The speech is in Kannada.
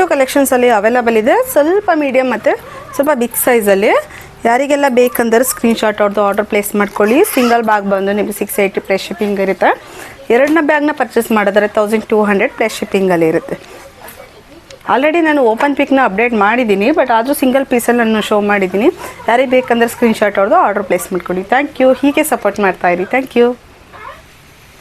ಇಷ್ಟು ಕಲೆಕ್ಷನ್ಸಲ್ಲಿ ಅವೈಲಬಲ್ ಇದೆ. ಸ್ವಲ್ಪ ಮೀಡಿಯಮ್ ಮತ್ತು ಸ್ವಲ್ಪ ಬಿಗ್ ಸೈಜಲ್ಲಿ. ಯಾರಿಗೆಲ್ಲ ಬೇಕಂದ್ರೆ ಸ್ಕ್ರೀನ್ಶಾಟ್ ಅವ್ರದ್ದು ಆರ್ಡರ್ ಪ್ಲೇಸ್ ಮಾಡ್ಕೊಳ್ಳಿ. ಸಿಂಗಲ್ ಬ್ಯಾಗ್ ಬಂದು ನಿಮಗೆ 680 ಪ್ಲಸ್ ಶಿಪ್ಪಿಂಗ್ ಇರುತ್ತೆ. ಎರಡನೇ ಬ್ಯಾಗ್ನ ಪರ್ಚೇಸ್ ಮಾಡಿದ್ರೆ 1200 ಪ್ಲಸ್ ಶಿಪ್ಪಿಂಗಲ್ಲಿ ಇರುತ್ತೆ. ಆಲ್ರೆಡಿ ನಾನು ಓಪನ್ ಪಿಕ್ನ ಅಪ್ಡೇಟ್ ಮಾಡಿದ್ದೀನಿ, ಬಟ್ ಆದರೂ ಸಿಂಗಲ್ ಪೀಸಲ್ಲಿ ನಾನು ಶೋ ಮಾಡಿದ್ದೀನಿ. ಯಾರಿಗೆ ಬೇಕಂದ್ರೆ ಸ್ಕ್ರೀನ್ಶಾಟ್ ಅವ್ರದ್ದು ಆರ್ಡರ್ ಪ್ಲೇಸ್ ಮಾಡ್ಕೊಳ್ಳಿ. Thank you. ಹೀಗೆ ಸಪೋರ್ಟ್ ಮಾಡ್ತಾಯಿರಿ. Thank you.